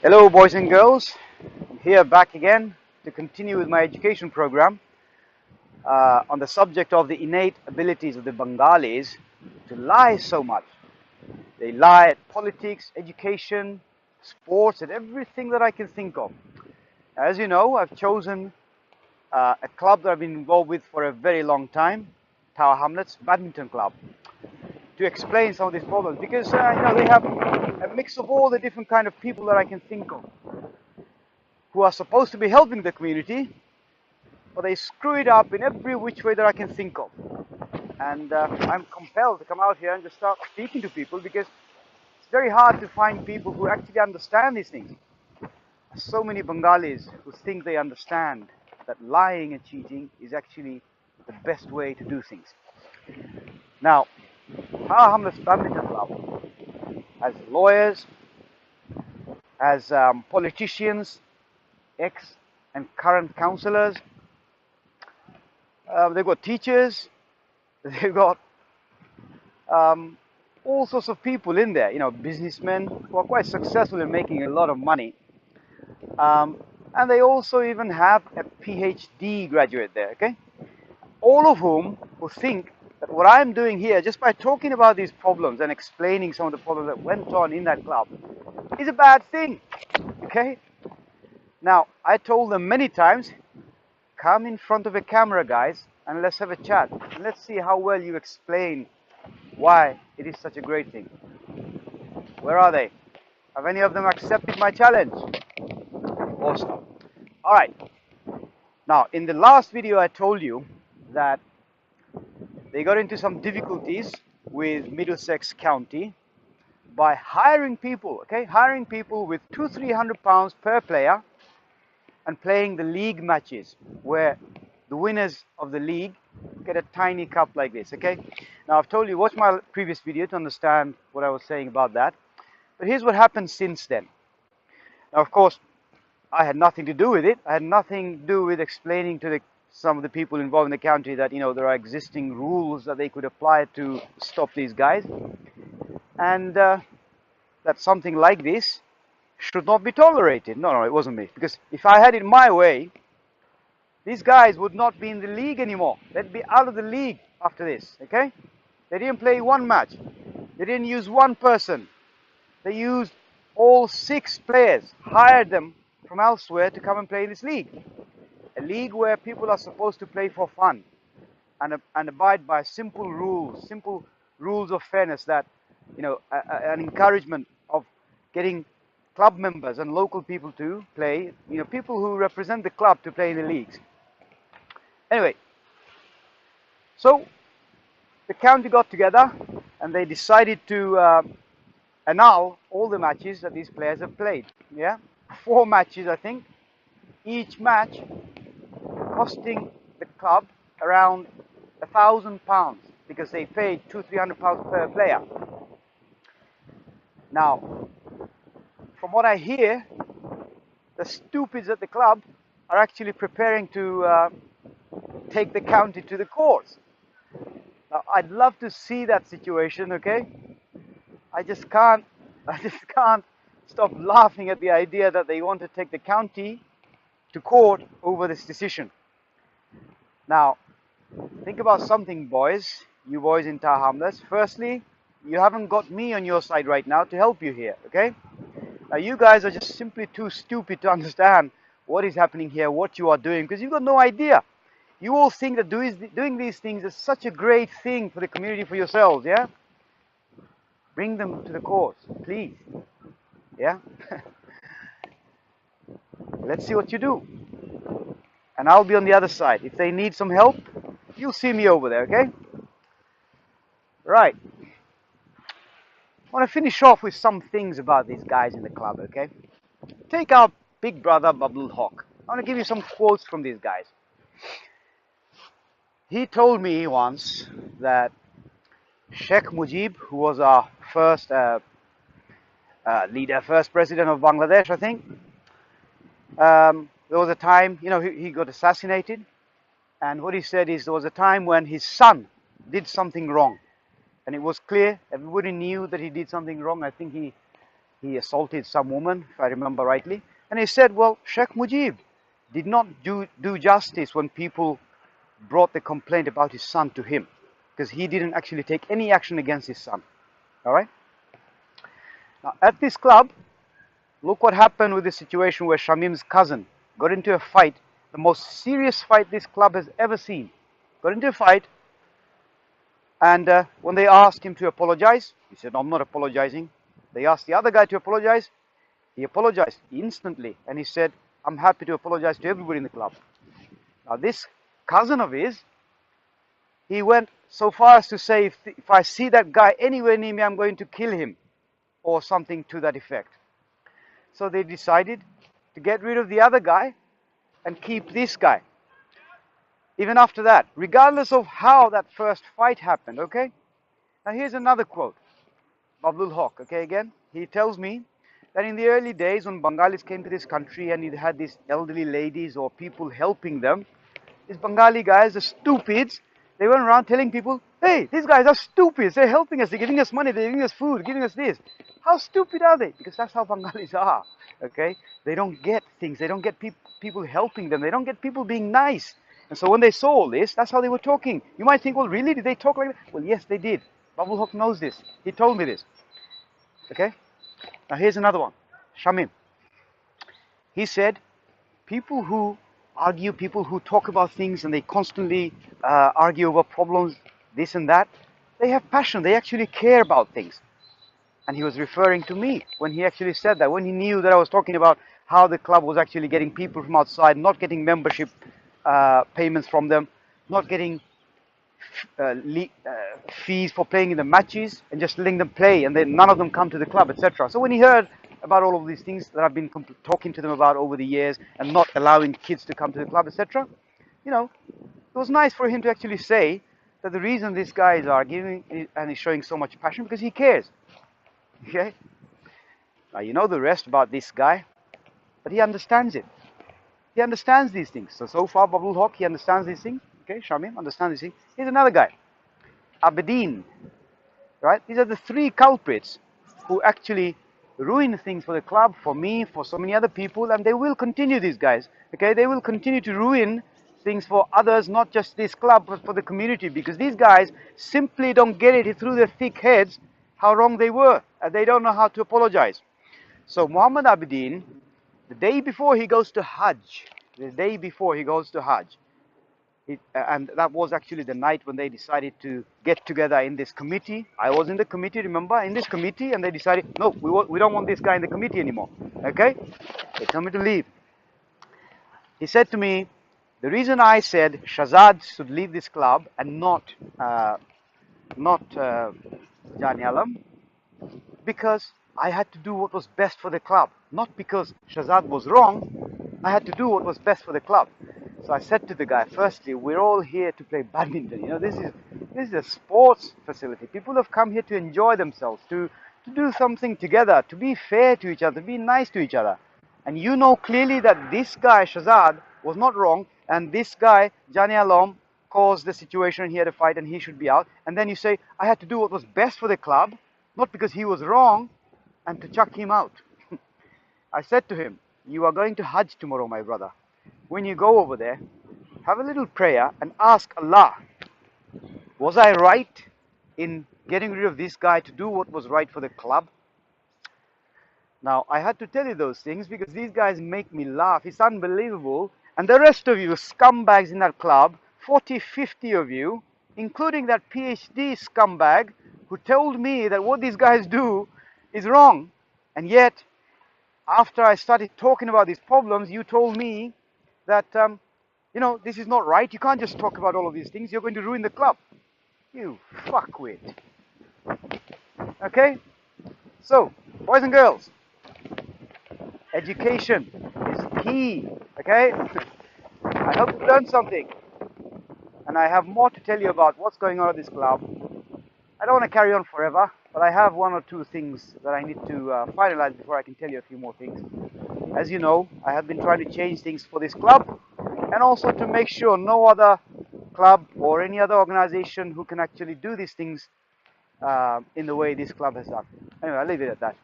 Hello boys and girls, I'm here back again to continue with my education program on the subject of the innate abilities of the Bangalis to lie so much. They lie at politics, education, sports, and everything that I can think of. As you know, I've chosen a club that I've been involved with for a very long time, Hamlets Badminton Club, to explain some of these problems because they have a mix of all the different kind of people that I can think of who are supposed to be helping the community, but they screw it up in every which way that I can think of. And I'm compelled to come out here and just start speaking to people because it's very hard to find people who actually understand these things. So many Bengalis who think they understand that lying and cheating is actually the best way to do things. Now, our Hamlets Badminton Club has lawyers, has politicians, ex and current councillors, they've got teachers, they've got all sorts of people in there, businessmen who are quite successful in making a lot of money. And they also even have a PhD graduate there, okay? All of whom who think that what I'm doing here, just by talking about these problems and explaining some of the problems that went on in that club, is a bad thing, okay? Now, I told them many times, come in front of a camera, guys, and let's have a chat. And let's see how well you explain why it is such a great thing. Where are they? Have any of them accepted my challenge? Awesome. All right. Now, in the last video, I told you that they got into some difficulties with Middlesex County by hiring people, okay? Hiring people with £200-300 per player and playing the league matches where the winners of the league get a tiny cup like this, okay? Now, I've told you, watch my previous video to understand what I was saying about that. But here's what happened since then. Now, of course, I had nothing to do with it. I had nothing to do with explaining to some of the people involved in the county that, there are existing rules that they could apply to stop these guys. And that something like this should not be tolerated. No, it wasn't me. Because if I had it my way, these guys would not be in the league anymore. They'd be out of the league after this, okay? They didn't play one match. They didn't use one person. They used all 6 players, hired them from elsewhere to come and play in this league. A league where people are supposed to play for fun and abide by simple rules of fairness that, an encouragement of getting club members and local people to play, people who represent the club to play in the leagues. Anyway, so the county got together and they decided to annul all the matches that these players have played. Yeah, 4 matches, I think. Each match costing the club around £1,000 because they paid £200-300 per player. Now, from what I hear, the stupids at the club are actually preparing to take the county to the courts. Now, I'd love to see that situation, okay? I just can't stop laughing at the idea that they want to take the county to court over this decision. Now, think about something, boys, you boys in Tower Hamlets. Firstly, you haven't got me on your side right now to help you here, okay? Now, you guys are just simply too stupid to understand what is happening here, what you are doing, because you've got no idea. You all think that doing these things is such a great thing for the community, for yourselves, yeah? Bring them to the courts, please. Yeah? Let's see what you do. And I'll be on the other side. If they need some help, you'll see me over there, okay? Right. I want to finish off with some things about these guys in the club, okay? Take our big brother, Bubble Hawk. I want to give you some quotes from these guys. He told me once that Sheikh Mujib, who was our first leader, first president of Bangladesh, I think, there was a time, he got assassinated. And what he said is there was a time when his son did something wrong. And it was clear, everybody knew that he did something wrong. I think he he assaulted some woman, if I remember rightly. And he said, well, Sheikh Mujib did not do justice when people brought the complaint about his son to him, because he didn't actually take any action against his son. All right? Now, at this club, look what happened with the situation where Shamim's cousin got into a fight, the most serious fight this club has ever seen. Got into a fight, and when they asked him to apologize, he said, no, I'm not apologizing. They asked the other guy to apologize. He apologized instantly, and he said, I'm happy to apologize to everybody in the club. Now, this cousin of his, he went so far as to say, if I see that guy anywhere near me, I'm going to kill him, or something to that effect. So they decided to get rid of the other guy and keep this guy. Even after that, regardless of how that first fight happened, okay? Now here's another quote. Abdul Haq, okay, again, he tells me that in the early days when Bangalis came to this country and you had these elderly ladies or people helping them, these Bengali guys, the stupids, they went around telling people, hey, these guys are stupids, they're helping us, they're giving us money, they're giving us food, giving us this. How stupid are they? Because that's how Bengalis are, okay? They don't get things, they don't get people helping them, they don't get people being nice. And so when they saw all this, that's how they were talking. You might think, well, really, did they talk like that? Well, yes, they did. Abdul Haq knows this. He told me this. Okay? Now here's another one. Shamim. He said, people who argue, people who talk about things and they constantly argue over problems, this and that, they have passion. They actually care about things. And he was referring to me when he actually said that, when he knew that I was talking about how the club was actually getting people from outside, not getting membership payments from them, not getting fees for playing in the matches, and just letting them play, and then none of them come to the club, etc. So when he heard about all of these things that I've been talking to them about over the years, and not allowing kids to come to the club, etc., you know, it was nice for him to actually say that the reason this guy is arguing and is showing so much passion because he cares. Okay? Now you know the rest about this guy, but he understands it. He understands these things. So far, Abdul Haq, he understands these things. Okay, Shamim understands these things. Here's another guy, Abedin. Right? These are the three culprits who actually ruin things for the club, for me, for so many other people, and they will continue, these guys. Okay, they will continue to ruin things for others, not just this club, but for the community, because these guys simply don't get it through their thick heads how wrong they were, and they don't know how to apologize. So Muhammad Abedin, the day before he goes to Hajj, and that was actually the night when they decided to get together in this committee. I was in the committee, remember, in this committee, and they decided, no, we don't want this guy in the committee anymore. Okay? They told me to leave. He said to me, the reason I said Shahzad should leave this club and not Jani Alam, because I had to do what was best for the club. Not because Shahzad was wrong, I had to do what was best for the club. So I said to the guy, firstly, we're all here to play badminton. You know, this is a sports facility. People have come here to enjoy themselves, to do something together, to be fair to each other, to be nice to each other. And you know clearly that this guy, Shahzad, was not wrong, and this guy, Jani Alam, caused the situation, he had a fight and he should be out. And then you say, I had to do what was best for the club, not because he was wrong, and to chuck him out. I said to him, you are going to Hajj tomorrow, my brother. When you go over there, have a little prayer and ask Allah, was I right in getting rid of this guy to do what was right for the club? Now, I had to tell you those things because these guys make me laugh. It's unbelievable. And the rest of you scumbags in that club, 40, 50 of you, including that PhD scumbag who told me that what these guys do is wrong. And yet, after I started talking about these problems, you told me that, you know, this is not right. You can't just talk about all of these things. You're going to ruin the club. You fuckwit. Okay? So, boys and girls, education is key. Okay? I hope you've learned something. And I have more to tell you about what's going on at this club. I don't want to carry on forever, but I have one or two things that I need to finalize before I can tell you a few more things. As you know, I have been trying to change things for this club, and also to make sure no other club or any other organization who can actually do these things in the way this club has done. Anyway, I'll leave it at that.